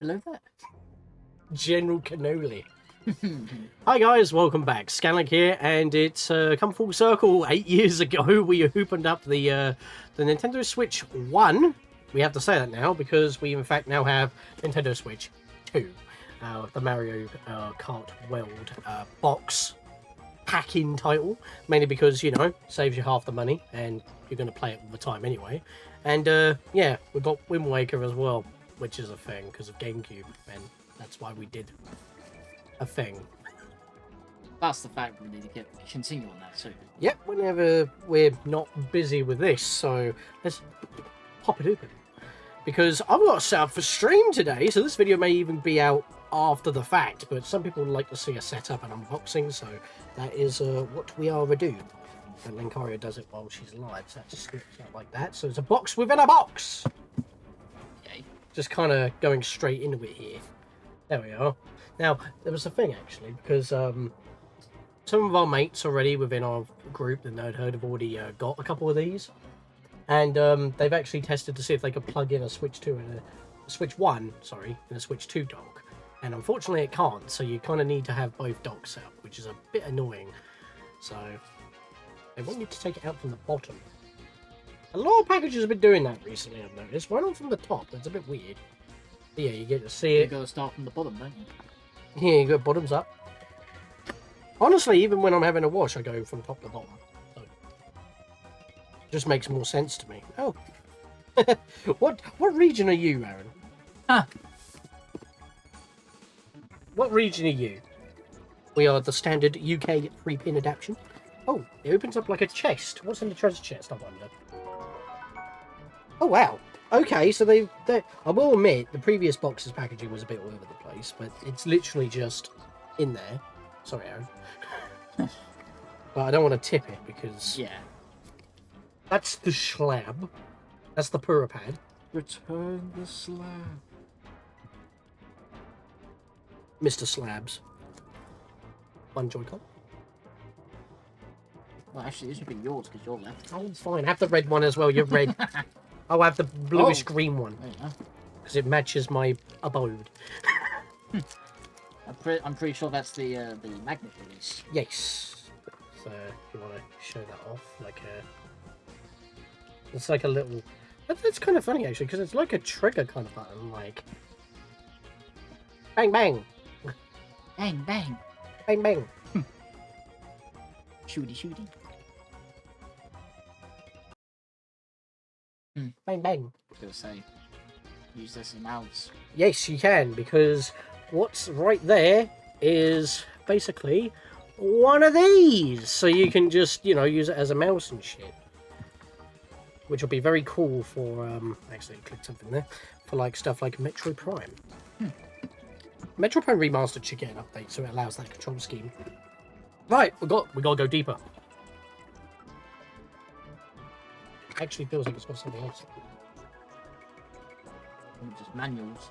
Hello there. General Cannoli. Hi guys, welcome back. Scatlink here, and it's come full circle. 8 years ago, we opened up the Nintendo Switch 1. We have to say that now because we in fact now have Nintendo Switch 2. The Mario Kart World box pack-in title, mainly because, you know, saves you half the money and you're going to play it all the time anyway. And yeah, we've got Wind Waker as well, which is a thing because of GameCube, and that's why we did a thing. That's the fact we need to continue on that too. Yep, whenever we're not busy with this, so let's pop it open. Because I've got to set up for stream today, so this video may even be out after the fact, but some people would like to see a setup and unboxing, so that is what we are do. And Linkaria does it while she's live, so that just slips out like that. So it's a box within a box! Okay. Just kind of going straight into it here. There we are. Now, there was a thing actually, because some of our mates already within our group, the Nerd Herd, have already got a couple of these. And they've actually tested to see if they could plug in a Switch 2 and a Switch 1, sorry, and a Switch 2 dock. And unfortunately it can't, so you kind of need to have both docks set up, which is a bit annoying. So, they want you to take it out from the bottom. A lot of packages have been doing that recently, I've noticed. Why not from the top? That's a bit weird. But yeah, you get to see it. You gotta start from the bottom, don't you? Yeah, you go bottoms up. Honestly, even when I'm having a wash, I go from top to bottom. So, it just makes more sense to me. Oh. What region are you, Aaron? Huh. What region are you? We are the standard UK 3-pin adaptation. Oh, it opens up like a chest. What's in the treasure chest, I wonder? Oh, wow. Okay, so they I will admit, the previous box's packaging was a bit all over the place, but it's literally just in there. Sorry, Aaron. But I don't want to tip it because... Yeah. That's the slab. That's the Purapad. Return the slab. Mr. Slabs. One Joy-Con. Well, actually, this should be yours because you're left. Oh, fine. Have the red one as well. You're red. I'll have the bluish green one. There you go. Because it matches my abode. I'm pretty sure that's the magnet release. Yes. So, if you want to show that off, like a... It's like a little... That's kind of funny, actually, because it's like a trigger kind of button, like... Bang, bang! Bang, bang. Bang, bang! Shooty, shooty. Bang, bang! I was gonna say, use this as a mouse. Yes, you can, because what's right there is basically one of these. So you can just, you know, use it as a mouse and shit. Which will be very cool for, actually click something there, for like stuff like Metroid Prime. Metroid Prime Remastered should get an update, so it allows that control scheme. Right, we gotta go deeper. Actually feels like it's got something else. Just manuals.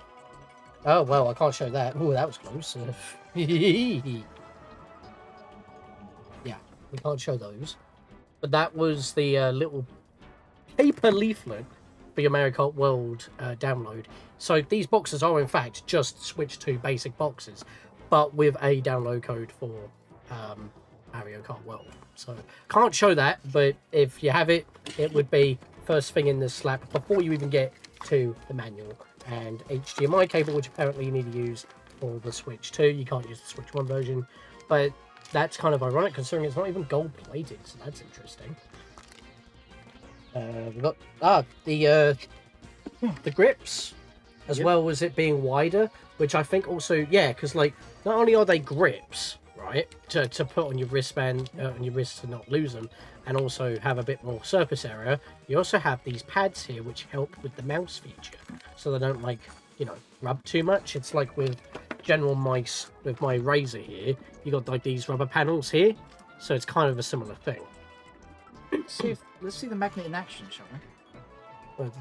Oh, well, I can't show that. Oh, that was close. Yeah, we can't show those. But that was the little paper leaflet for your Mario Kart World download. So these boxes are, in fact, just Switch 2 basic boxes, but with a download code for Mario Kart World. So, can't show that, but if you have it, it would be first thing in the slab before you even get to the manual. And HDMI cable, which apparently you need to use for the Switch 2. You can't use the Switch 1 version. But that's kind of ironic, considering it's not even gold-plated, so that's interesting. We've got the grips, as well as it being wider, which I think also, yeah, because like not only are they grips, right, to put on your wristband, on your wrist to not lose them, and also have a bit more surface area, you also have these pads here which help with the mouse feature, so they don't, like, you know, rub too much. It's like with general mice with my Razer here, you got like these rubber panels here, so it's kind of a similar thing. Let's see the magnet in action, shall we? Well,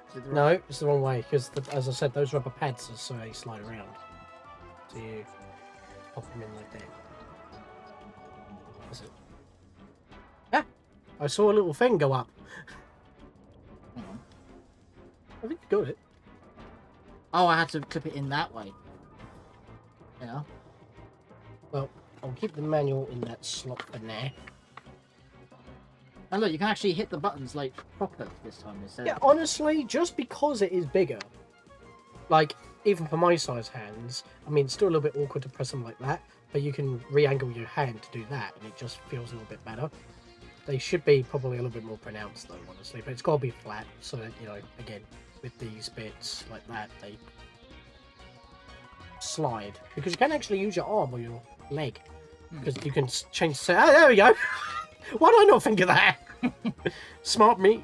Is it the no, it's the wrong way, because as I said, those rubber pads are so they slide around. So you pop them in like that. That's it. Yeah, I saw a little thing go up. Hang on. I think you got it. Oh, I had to clip it in that way. Yeah. Well, I'll keep the manual in that slot for now. And look, you can actually hit the buttons like proper this time instead. Yeah, honestly, just because it is bigger, like, even for my size hands, I mean, it's still a little bit awkward to press them like that, but you can re-angle your hand to do that, and it just feels a little bit better. They should be probably a little bit more pronounced, though, honestly, but it's got to be flat, so that, you know, again, with these bits like that, they slide. Because you can actually use your arm or your leg, because you can change... Oh, there we go! Why did I not think of that? Smart brain.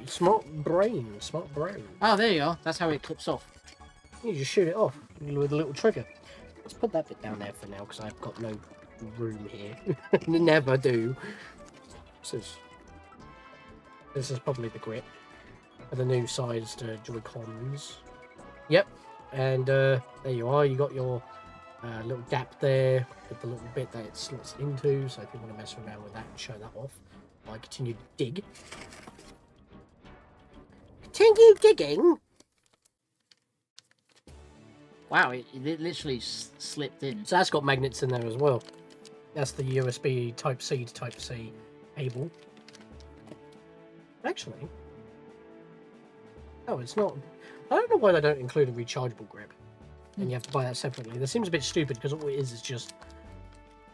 Oh, there you go. That's how it clips off. You just shoot it off with a little trigger. Let's put that bit down there for now because I've got no room here. Never do. This is probably the grip for the new sized Joy-Cons. Yep, and there you are. You got your little gap there with the little bit that it slots into. So if you want to mess around with that and show that off, I continue to dig. Continue digging. Wow, it literally slipped in. So that's got magnets in there as well. That's the USB Type-C to Type-C cable. Actually, oh, it's not. I don't know why they don't include a rechargeable grip, and you have to buy that separately. That seems a bit stupid because all it is just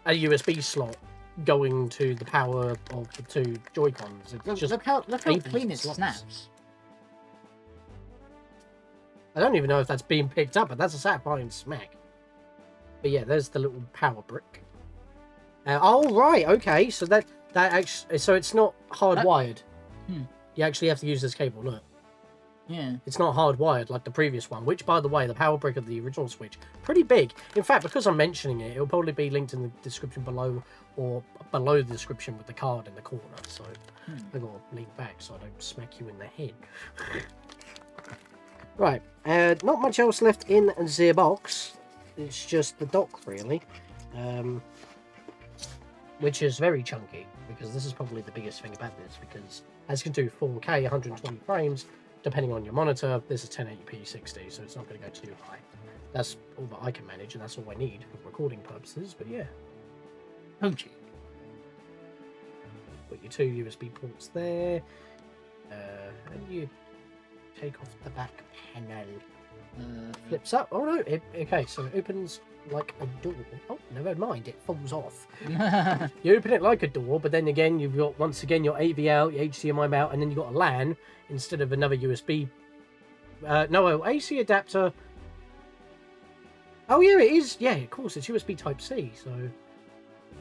a USB slot going to the power of the two Joy-Cons. Look how clean it snaps. I don't even know if that's being picked up, but that's a satisfying smack. But yeah, there's the little power brick. Oh right, okay. So that actually, so it's not hardwired. You actually have to use this cable, look. Yeah. It's not hardwired like the previous one, which, by the way, the power brick of the original Switch, pretty big. In fact, because I'm mentioning it, it'll probably be linked in the description below, or below the description with the card in the corner. So I've got to lean back so I don't smack you in the head. Right, not much else left in the box. It's just the dock, really. Which is very chunky, because this is probably the biggest thing about this, because as you can do 4K, 120 frames, depending on your monitor, this is 1080p 60, so it's not going to go too high. That's all that I can manage, and that's all I need for recording purposes, but yeah. Okay. Got your two USB ports there, and you take off the back panel. Flips up. Oh no, okay, so it opens like a door. Oh, never mind, it falls off. You open it like a door, but then again, you've got, once again, your AV out, your HDMI out, and then you've got a LAN instead of another USB. No, AC adapter. Oh yeah, it is. Yeah, of course, it's USB Type-C, so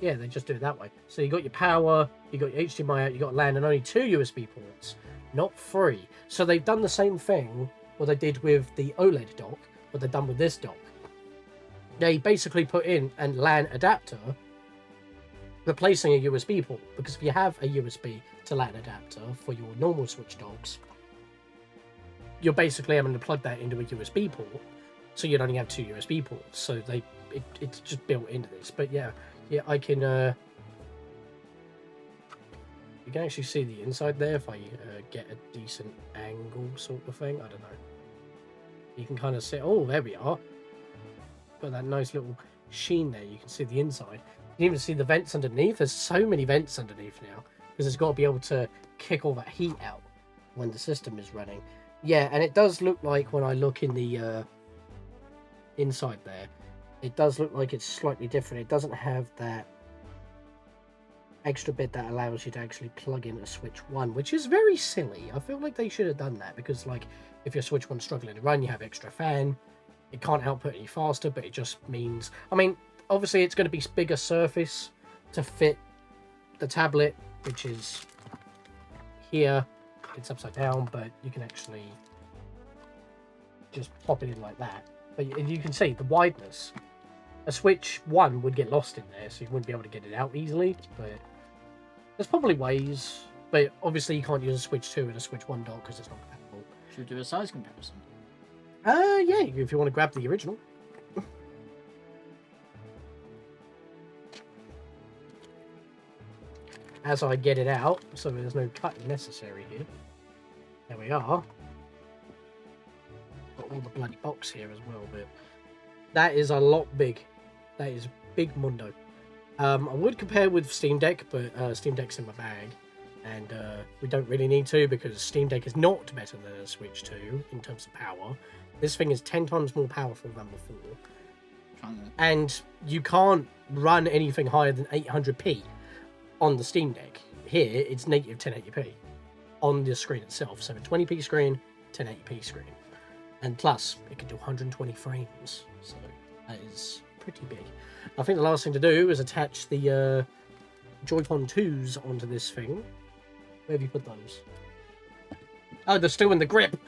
yeah, they just do it that way. So you got your power, you got your HDMI out, you got LAN, and only 2 USB ports, not 3. So they've done the same thing what they did with the OLED dock, what they've done with this dock. They basically put in a LAN adapter replacing a USB port, because if you have a USB to LAN adapter for your normal Switch docks, you're basically having to plug that into a USB port, so you'd only have 2 USB ports. So it's just built into this. But yeah, I can you can actually see the inside there if I get a decent angle sort of thing. I don't know. You can kind of see. Oh, there we are. Got that nice little sheen there. You can see the inside. You can even see the vents underneath. There's so many vents underneath now, because it's got to be able to kick all that heat out when the system is running. Yeah, and it does look like, when I look in the inside there, it does look like it's slightly different. It doesn't have that extra bit that allows you to actually plug in a Switch 1, which is very silly. I feel like they should have done that, because like if your Switch 1's struggling to run, you have extra fan. It can't output any faster, but it just means, I mean, obviously it's going to be bigger surface to fit the tablet, which is here. It's upside down, but you can actually just pop it in like that. But you can see the wideness. A Switch 1 would get lost in there, so you wouldn't be able to get it out easily. But there's probably ways. But obviously you can't use a Switch 2 and a Switch 1 dock because it's not compatible. Should we do a size comparison? Yeah, if you want to grab the original. As I get it out, so there's no cutting necessary here. There we are. got all the bloody box here as well, but that is a lot big. That is big mundo. I would compare with Steam Deck, but Steam Deck's in my bag, and we don't really need to because Steam Deck is not better than a Switch 2 in terms of power. This thing is 10 times more powerful than before, and you can't run anything higher than 800p on the Steam Deck. Here, it's native 1080p on the screen itself, so a 20p screen, 1080p screen, and plus it can do 120 frames, so that is pretty big. I think the last thing to do is attach the Joy-Con 2s onto this thing. Where have you put those? Oh, they're still in the grip.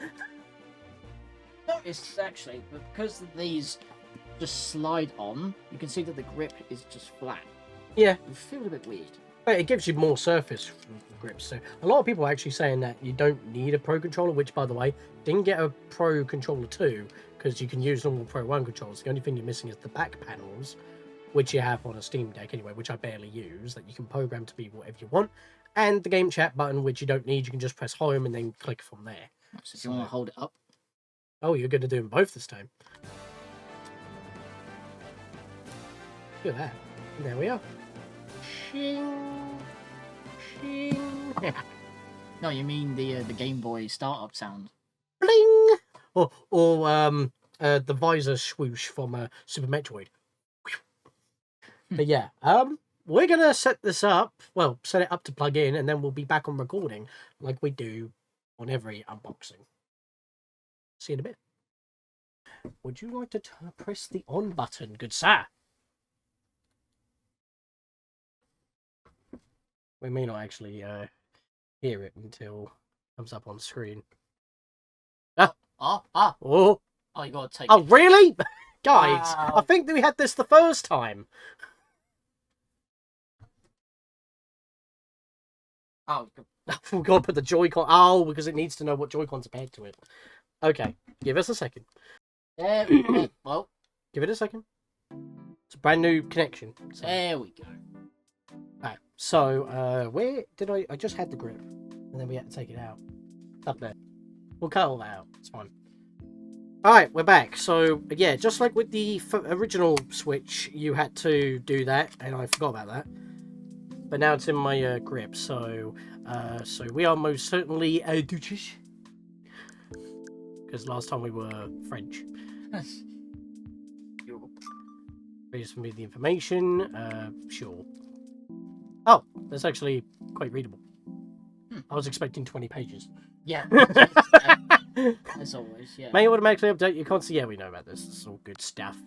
No, it's actually, but because these just slide on, you can see that the grip is just flat. Yeah. It feels a bit weird. But it gives you more surface from the grips. So a lot of people are actually saying that you don't need a Pro controller, which, by the way, didn't get a Pro controller 2 because you can use normal Pro 1 controllers. The only thing you're missing is the back panels, which you have on a Steam Deck anyway, which I barely use, that you can program to be whatever you want. And the game chat button, which you don't need, you can just press home and then click from there. So if you want to hold it up. Oh, you're going to do them both this time. Look at that. And there we are. Shing. Shing. No, you mean the Game Boy startup sound. Bling! Or the visor swoosh from Super Metroid. But yeah, we're gonna set this up. Well, set it up to plug in, and then we'll be back on recording like we do on every unboxing. See you in a bit. Would you like to press the on button, good sir? We may not actually hear it until it comes up on screen. Oh, you gotta take Oh, it. really? Guys, Wow. I think that we had this the first time. Oh, We've got to put the Joy-Con... Oh, because it needs to know what Joy-Cons are paired to it. Okay, give us a second. well, Give it a second. It's a brand new connection. So. there we go. Right, so, where did I just had the grip, and then we had to take it out. Up there. We'll cut all that out. It's fine. Alright, we're back. So, yeah, just like with the original Switch, you had to do that, and I forgot about that. But now it's in my grip, so we are most certainly Dutchish. Because last time we were French. Please for me the information. Sure. Oh, that's actually quite readable. I was expecting 20 pages. Yeah. As always, yeah. May automatically update your console. Yeah, we know about this. This is all good stuff.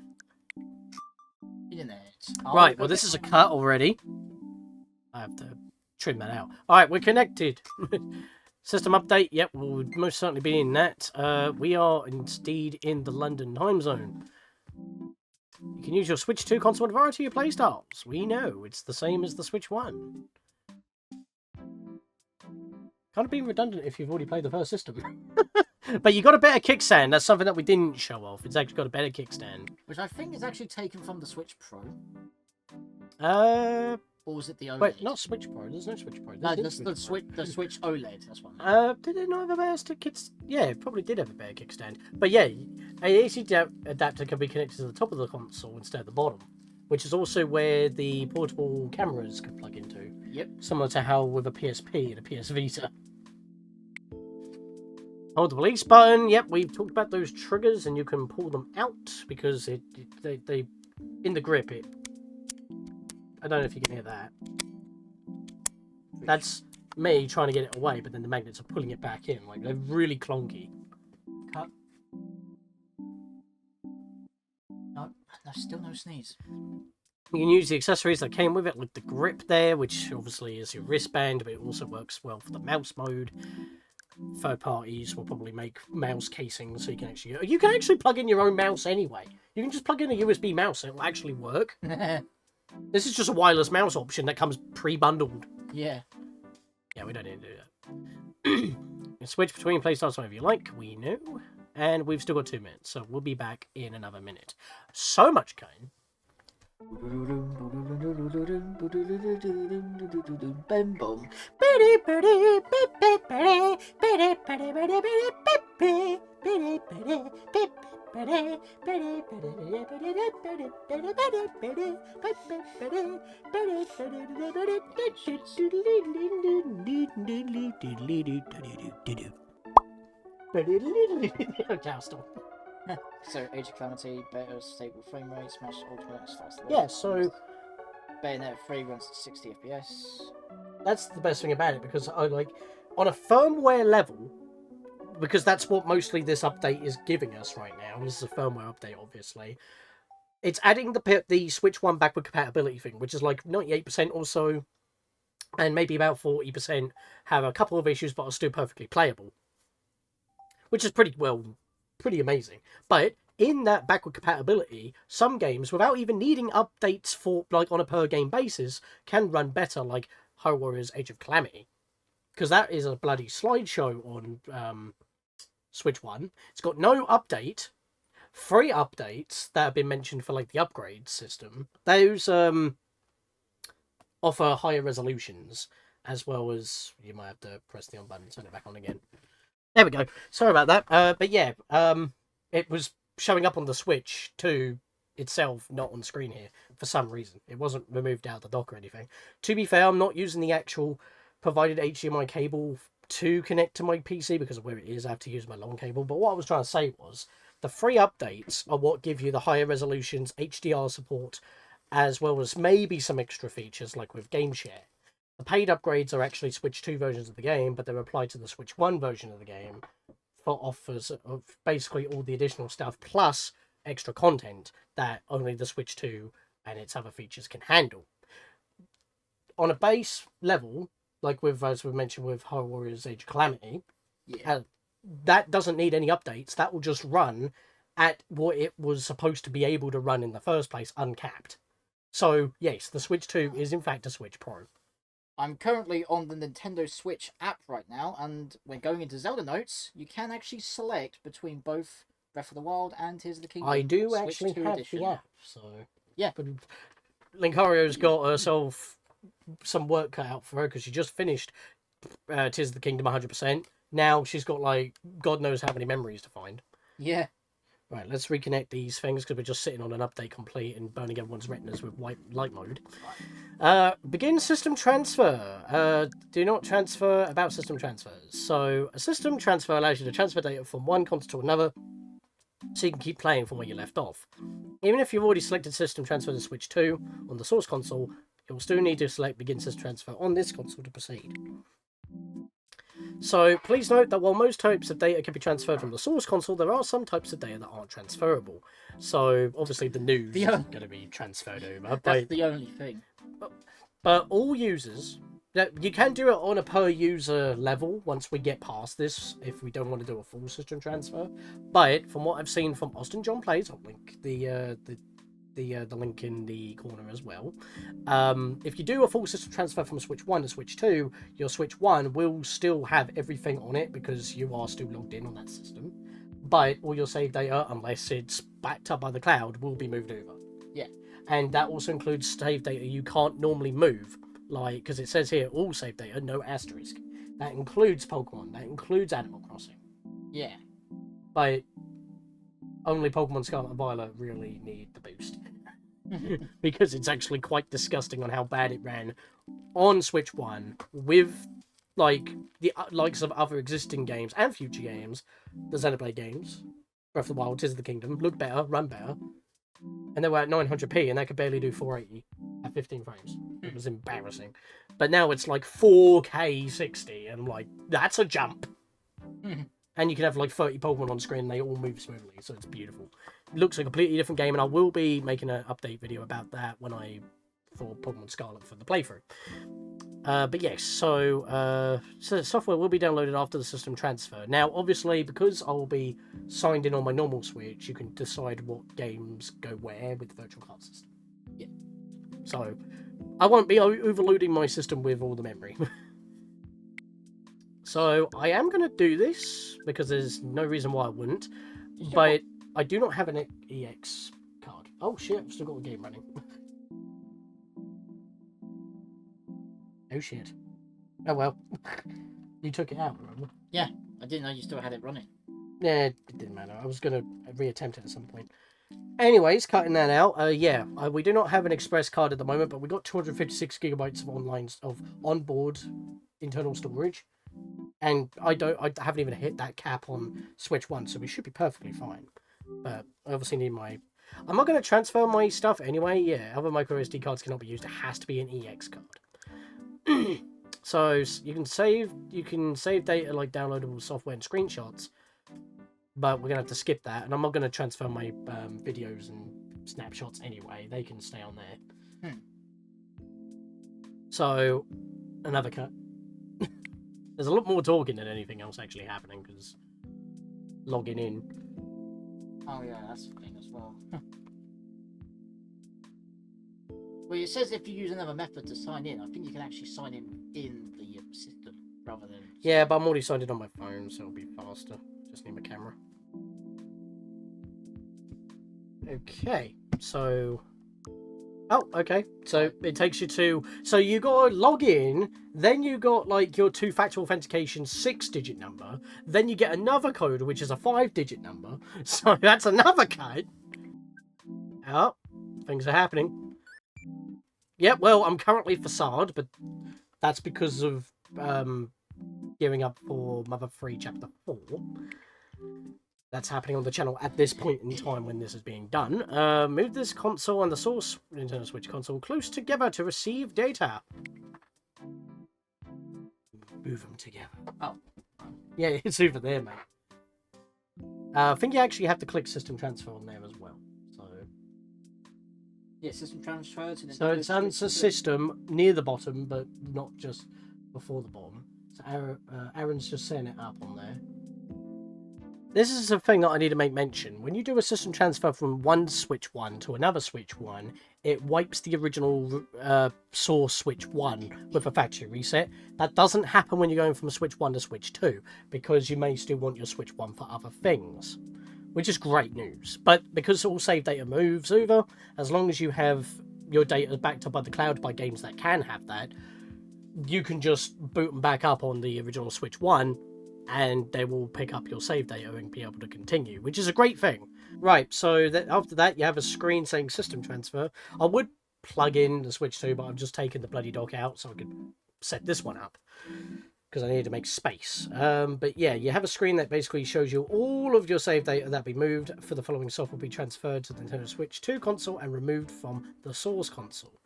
Internet. Right, well, this is a cut already. I have to trim that out. Alright, we're connected. System update. Yep, we'll most certainly be in that. We are indeed in the London time zone. You can use your Switch 2 console with a variety of playstyles. We know it's the same as the Switch 1. Kind of being redundant if you've already played the first system. But you got a better kickstand. That's something that we didn't show off. It's actually got a better kickstand. Which I think is actually taken from the Switch Pro. Or was it the OLED? Wait, not Switch Pro. There's no Switch Pro. No, There's the Switch OLED. That's one. Did it not have a better kickstand? Yeah, it probably did have a better kickstand. But yeah, an AC adapter can be connected to the top of the console instead of the bottom, which is also where the portable cameras can plug into. Yep. Similar to how with a PSP and a PS Vita. Hold the release button. Yep, we've talked about those triggers, and you can pull them out because they in the grip. I don't know if you can hear that. That's me trying to get it away, but then the magnets are pulling it back in. Like, they're really clunky. Cut. No, still no sneeze. You can use the accessories that came with it, like the grip there, which obviously is your wristband, but it also works well for the mouse mode. Third parties will probably make mouse casings, so you can actually plug in your own mouse anyway. You can just plug in a USB mouse and it will actually work. This is just a wireless mouse option that comes pre-bundled. Yeah. Yeah, we don't need to do that. You can switch between playstyles whenever you like, we know. And we've still got 2 minutes, so we'll be back in another minute. So much kind. So Age of Calamity, better stable frame rate, Smash Ultimate is faster. Yeah, so Bayonetta 3 runs at 60 FPS. that's the best thing about it, because I like on a firmware level, because that's what mostly this update is giving us right now. This is a firmware update, obviously. It's adding the Switch 1 backward compatibility thing, which is like 98% or so, and maybe about 40% have a couple of issues but are still perfectly playable, which is pretty amazing. But in that backward compatibility, some games, without even needing updates for like on a per game basis, can run better, like Hyrule Warriors Age of Calamity, because that is a bloody slideshow on Switch 1. It's got no update. 3 updates that have been mentioned for like the upgrade system. Those offer higher resolutions, as well as you might have to press the on button and turn it back on again. There we go. Sorry about that. But yeah, it was showing up on the Switch 2 itself, not on screen here for some reason. It wasn't removed out of the dock or anything. To be fair, I'm not using the actual provided HDMI cable to connect to my PC because of where it is. I have to use my long cable. But what I was trying to say was the 3 updates are what give you the higher resolutions, HDR support, as well as maybe some extra features like with Game Share. The paid upgrades are actually Switch 2 versions of the game, but they're applied to the Switch 1 version of the game for offers of basically all the additional stuff, plus extra content that only the Switch 2 and its other features can handle. On a base level, like with, as we mentioned with Hyrule Warriors Age of Calamity, that doesn't need any updates. That will just run at what it was supposed to be able to run in the first place, uncapped. So, yes, the Switch 2 is in fact a Switch Pro. I'm currently on the Nintendo Switch app right now, and when going into Zelda Notes, you can actually select between both Breath of the Wild and Tears of the Kingdom. I do Switch actually 2 have edition. the app, so... Yeah. But Linkario's got herself some work cut out for her, because she just finished Tears of the Kingdom 100%. Now she's got, like, God knows how many memories to find. Yeah. Right, let's reconnect these things, because we're just sitting on an update complete and burning everyone's retinas with light mode. Begin system transfer. Do not transfer about system transfers. So, a system transfer allows you to transfer data from one console to another, so you can keep playing from where you left off. Even if you've already selected system transfer to Switch 2 on the source console, you'll still need to select begin system transfer on this console to proceed. So please note that while most types of data can be transferred from the source console, there are some types of data that aren't transferable. So obviously the news isn't going to be transferred over. That's the only thing. But all users, you can do it on a per user level once we get past this, if we don't want to do a full system transfer. But from what I've seen from Austin John Plays, I'll link the link in the corner as well. If you do a full system transfer from Switch 1 to Switch 2, your Switch 1 will still have everything on it because you are still logged in on that system. But all your save data, unless it's backed up by the cloud, will be moved over. Yeah. And that also includes save data you can't normally move. Like, because it says here, all save data, no asterisk. That includes Pokemon, that includes Animal Crossing. Yeah. But only Pokemon Scarlet and Violet really need the boost. Because it's actually quite disgusting on how bad it ran on Switch 1 with like the likes of other existing games and future games. The Xenoblade games, Breath of the Wild, Tears of the Kingdom, look better, run better. And they were at 900p and they could barely do 480 at 15 frames. It was embarrassing. But now it's like 4K 60 and like, that's a jump. And you can have like 30 Pokemon on screen and they all move smoothly, so it's beautiful. It looks like a completely different game, and I will be making an update video about that for Pokemon Scarlet for the playthrough. But yes, so the software will be downloaded after the system transfer. Now, obviously, because I will be signed in on my normal Switch, you can decide what games go where with the virtual card system. Yeah. So, I won't be overloading my system with all the memory. So, I am going to do this, because there's no reason why I wouldn't. Sure. But I do not have an EX card. Oh shit, I've still got the game running. Oh shit. Oh well. You took it out, remember? Yeah, I didn't know you still had it running. Yeah, it didn't matter. I was going to reattempt it at some point. Anyways, cutting that out. Yeah, we do not have an express card at the moment, but we got 256 gigabytes of onboard internal storage, and I haven't even hit that cap on Switch 1, so we should be perfectly fine. But I obviously need my. I'm not going to transfer my stuff anyway. Yeah, other micro SD cards cannot be used. It has to be an EX card. So you can save data like downloadable software and screenshots, but we're gonna have to skip that. And I'm not going to transfer my videos and snapshots anyway. They can stay on there. So another cut. There's a lot more talking than anything else actually happening because logging in. Oh yeah, that's the thing as well. Well, it says if you use another method to sign in, I think you can actually sign in the system rather than. Yeah, but I'm already signed in on my phone, so it'll be faster. Just need my camera. Okay, so. Oh, okay. So it takes you to. So you got to log in, then you got like your two-factor authentication 6-digit number, then you get another code which is a 5-digit number. So that's another code. Oh, things are happening. Yep. Well, I'm currently facade, but that's because of gearing up for Mother 3 Chapter 4. That's happening on the channel at this point in time when this is being done. Move this console and the source Nintendo Switch console close together to receive data. Move them together. Oh. Yeah, it's over there, mate. I think you actually have to click System Transfer on there as well. So. Yeah, System Transfer to Nintendo. So it's answer system near the bottom, but not just before the bottom. So Aaron's just setting it up on there. This is a thing that I need to make mention. When you do a system transfer from one Switch 1 to another Switch 1, it wipes the original source Switch 1 with a factory reset. That doesn't happen when you're going from Switch 1 to Switch 2, because you may still want your Switch 1 for other things, which is great news. But because all save data moves over, as long as you have your data backed up by the cloud by games that can have that, you can just boot them back up on the original Switch 1, and they will pick up your save data and be able to continue, which is a great thing. Right, so after that, you have a screen saying system transfer. I would plug in the Switch 2, but I've just taken the bloody dock out so I could set this one up, because I needed to make space. But yeah, you have a screen that basically shows you all of your save data that be moved for the following software will be transferred to the Nintendo Switch 2 console and removed from the source console.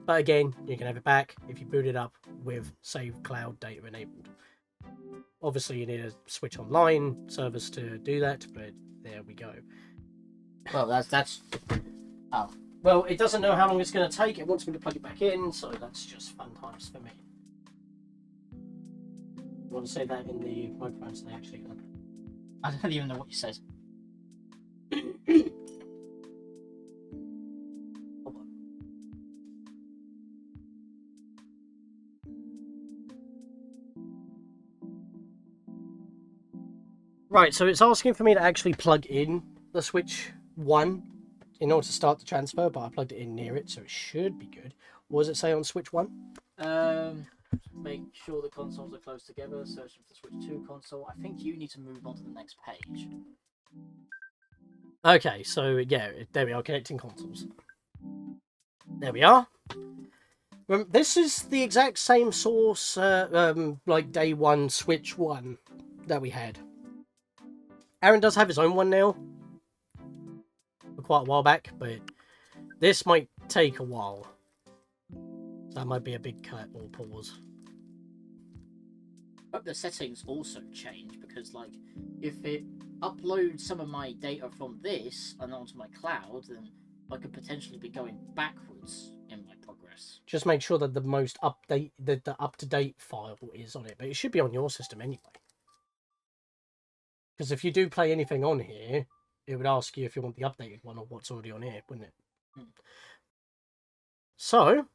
But again, you can have it back if you boot it up with save cloud data enabled. Obviously, you need a Switch Online service to do that, but there we go. Well, that's. Oh. Well, it doesn't know how long it's going to take. It wants me to plug it back in, so that's just fun times for me. You want to say that in the microphones they actually done? I don't even know what you said. Right, so it's asking for me to actually plug in the Switch 1 in order to start the transfer, but I plugged it in near it, so it should be good. What does it say on Switch 1? Make sure the consoles are close together, searching for the Switch 2 console. I think you need to move on to the next page. Okay, so yeah, there we are, connecting consoles. There we are. This is the exact same source, like day one Switch 1 that we had. Aaron does have his own one now, for quite a while back, but this might take a while. That might be a big cut or pause. But the settings also change, because like if it uploads some of my data from this and onto my cloud, then I could potentially be going backwards in my progress. Just make sure that the most the up-to-date file is on it, but it should be on your system anyway. Because if you do play anything on here, it would ask you if you want the updated one or what's already on here, wouldn't it? So,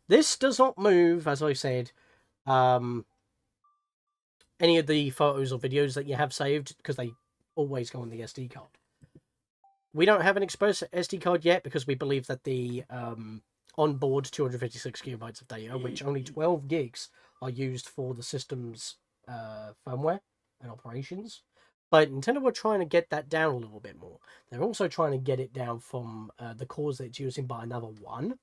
this does not move, as I said, any of the photos or videos that you have saved, because they always go on the SD card. We don't have an express SD card yet, because we believe that the onboard 256 gigabytes of data, which only 12 gigs are used for the system's firmware and operations. But Nintendo were trying to get that down a little bit more. They're also trying to get it down from the cores that it's using by another one,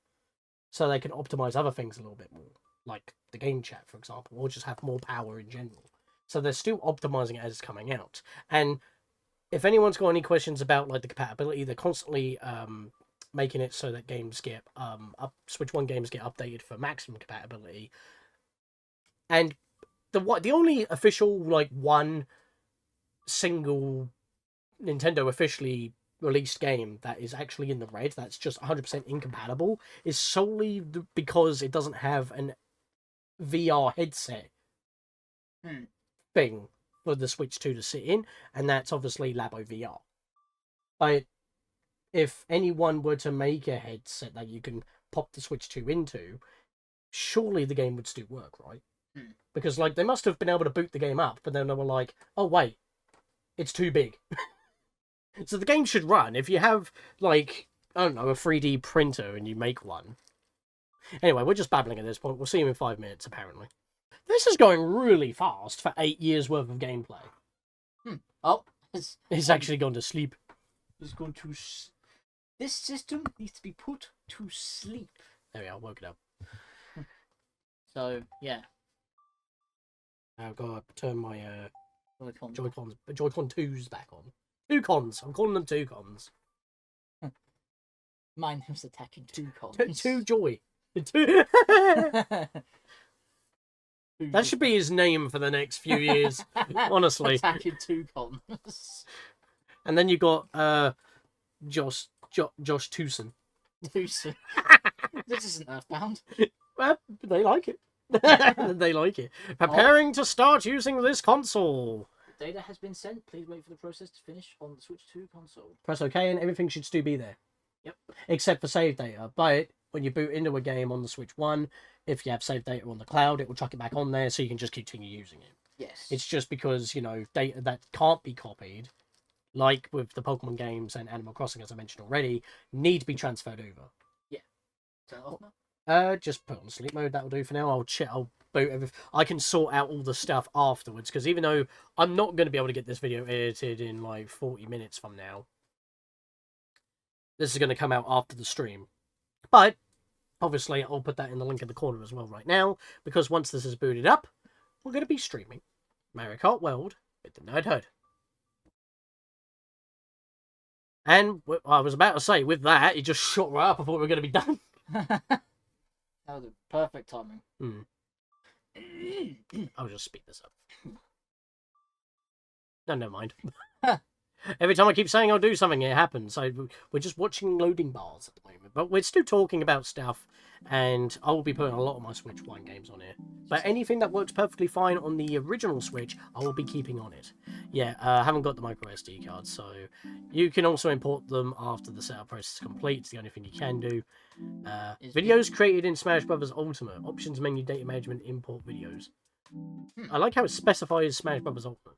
so they can optimize other things a little bit more, like the game chat, for example, or just have more power in general. So they're still optimizing it as it's coming out. And if anyone's got any questions about like the compatibility, they're constantly making it so that games get Switch 1 games get updated for maximum compatibility. And the only official like one single Nintendo officially released game that is actually in the red, that's just 100% incompatible, is solely because it doesn't have an VR headset thing for the Switch 2 to sit in, and that's obviously Labo VR. But if anyone were to make a headset that you can pop the Switch 2 into, surely the game would still work, right? Because like they must have been able to boot the game up, but then they were like, oh wait, it's too big. So the game should run. If you have like, I don't know, a 3D printer and you make one. Anyway, we're just babbling at this point. We'll see you in 5 minutes, apparently. This is going really fast for 8 years worth of gameplay. Oh, It's actually gone to sleep. it's going to. This system needs to be put to sleep. There we are, woke it up. So yeah, I've got to turn my Joy-Con. Joy-Con 2s back on. Two cons. I'm calling them two cons. Mine was attacking two cons. Two joy. Two... That should be his name for the next few years, honestly. Attacking two cons. And then you got Josh Tewson. Tewson. This isn't Earthbound. Well, they like it. They like it. Preparing to start using this console. Data has been sent. Please wait for the process to finish on the Switch 2 console. Press OK and everything should still be there. Yep. Except for save data. But when you boot into a game on the Switch 1, if you have save data on the cloud, it will chuck it back on there so you can just continue using it. Yes. It's just because, you know, data that can't be copied, like with the Pokemon games and Animal Crossing, as I mentioned already, need to be transferred over. Yeah. Turn it off now? Just put on sleep mode. That'll do for now. I'll boot everything. I can sort out all the stuff afterwards, because even though I'm not going to be able to get this video edited in like 40 minutes from now, this is going to come out after the stream. But obviously, I'll put that in the link in the corner as well right now, because once this is booted up, we're going to be streaming Mario Kart World with the Nerd Hood. And I was about to say, with that, it just shot right up. I thought we were going to be done. That was a perfect timing. I'll just speed this up. No, never mind. Every time I keep saying I'll do something, it happens. So we're just watching loading bars at the moment. But we're still talking about stuff, and I will be putting a lot of my Switch 1 games on here. But anything that works perfectly fine on the original Switch, I will be keeping on it. Yeah, I haven't got the micro SD cards, so you can also import them after the setup process is complete. It's the only thing you can do. Videos created in Smash Bros. Ultimate. Options menu, data management, import videos. I like how it specifies Smash Bros. Ultimate.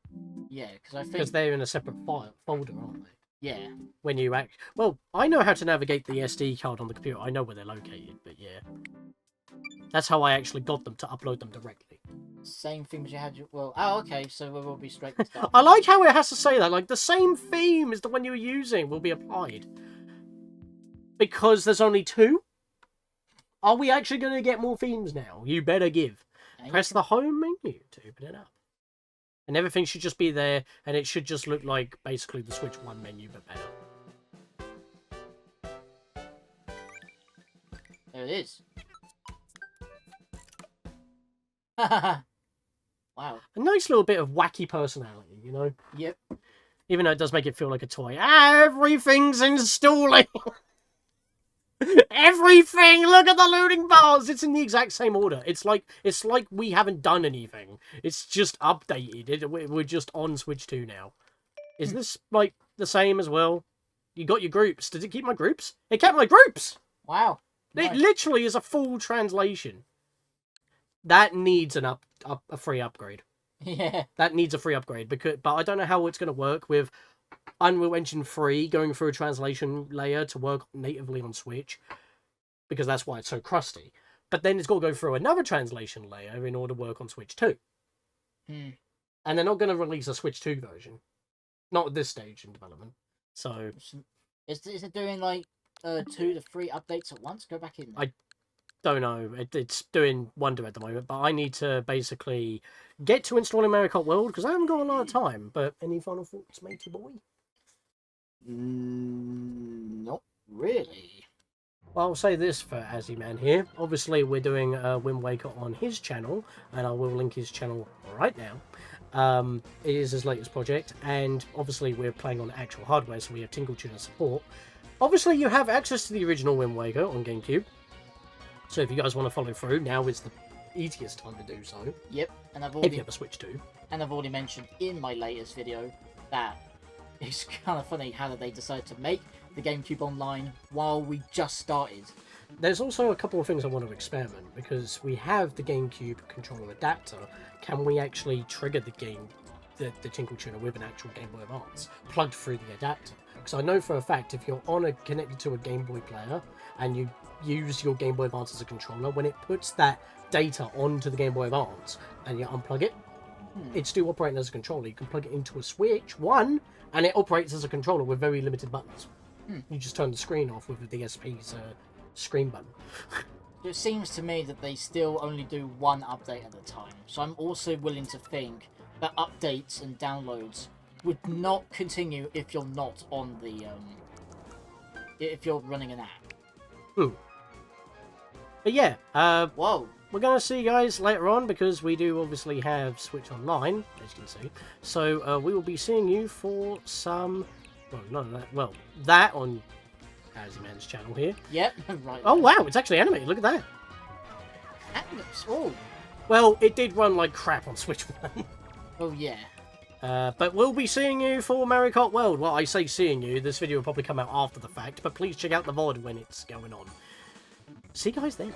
Yeah, because I think... Because they're in a separate folder, aren't they? Yeah. When you act... Well, I know how to navigate the SD card on the computer. I know where they're located, but yeah. That's how I actually got them to upload them directly. Same thing as you had... Well, oh, okay, so we will be straight to start. I like how it has to say that. Like, the same theme as the one you were using will be applied. Because there's only two? Are we actually going to get more themes now? You better give. Press the home menu to open it up. And everything should just be there, and it should just look like basically the Switch 1 menu, but better. There it is. Wow. A nice little bit of wacky personality, you know? Yep. Even though it does make it feel like a toy. Everything's installing! Everything! Look at the loading bars! It's in the exact same order. It's like we haven't done anything. It's just updated. We're just on Switch 2 now. Is this, like, the same as well? You got your groups. Did it keep my groups? It kept my groups! Wow. It Nice. literally is a full translation. That needs a free upgrade. Yeah. That needs a free upgrade. But I don't know how it's going to work with Unreal Engine 3 going through a translation layer to work natively on Switch, because that's why it's so crusty. But then it's got to go through another translation layer in order to work on Switch 2. And they're not going to release a Switch 2 version. Not at this stage in development. So Is it doing like 2 to 3 updates at once? Go back in there. I don't know. It's doing wonder at the moment, but I need to basically get to installing Mario Kart World because I haven't got a lot of time. But any final thoughts, matey boy? Not really. Well, I'll say this for Azzy Man here. Obviously, we're doing Wind Waker on his channel, and I will link his channel right now. It is his latest project, and obviously we're playing on actual hardware, so we have Tingle Tuner support. Obviously, you have access to the original Wind Waker on GameCube. So if you guys want to follow through, now is the easiest time to do so. Yep, and If you have a Switch too. And I've already mentioned in my latest video that it's kind of funny how they decided to make the GameCube online while we just started. There's also a couple of things I want to experiment, because we have the GameCube controller adapter. Can we actually trigger the Tingle Tuner with an actual Game Boy Advance plugged through the adapter? Because I know for a fact if you're connected to a Game Boy player and you use your Game Boy Advance as a controller, when it puts that data onto the Game Boy Advance and you unplug it, it's still operating as a controller. You can plug it into a Switch, and it operates as a controller with very limited buttons. You just turn the screen off with the DSP's screen button. It seems to me that they still only do one update at a time, so I'm also willing to think that updates and downloads would not continue if you're not on the if you're running an app. But yeah, Whoa. we're going to see you guys later on, because we do obviously have Switch Online, as you can see. So we will be seeing you for some... Well, none of that. Well, that on Azzy Man's channel here. Yep, right. Oh, wow, it's actually animated. Look at that. Oh. Well, it did run like crap on Switch 1. Oh, yeah. But we'll be seeing you for Mario Kart World. Well, I say seeing you. This video will probably come out after the fact, but please check out the VOD when it's going on. See you guys then.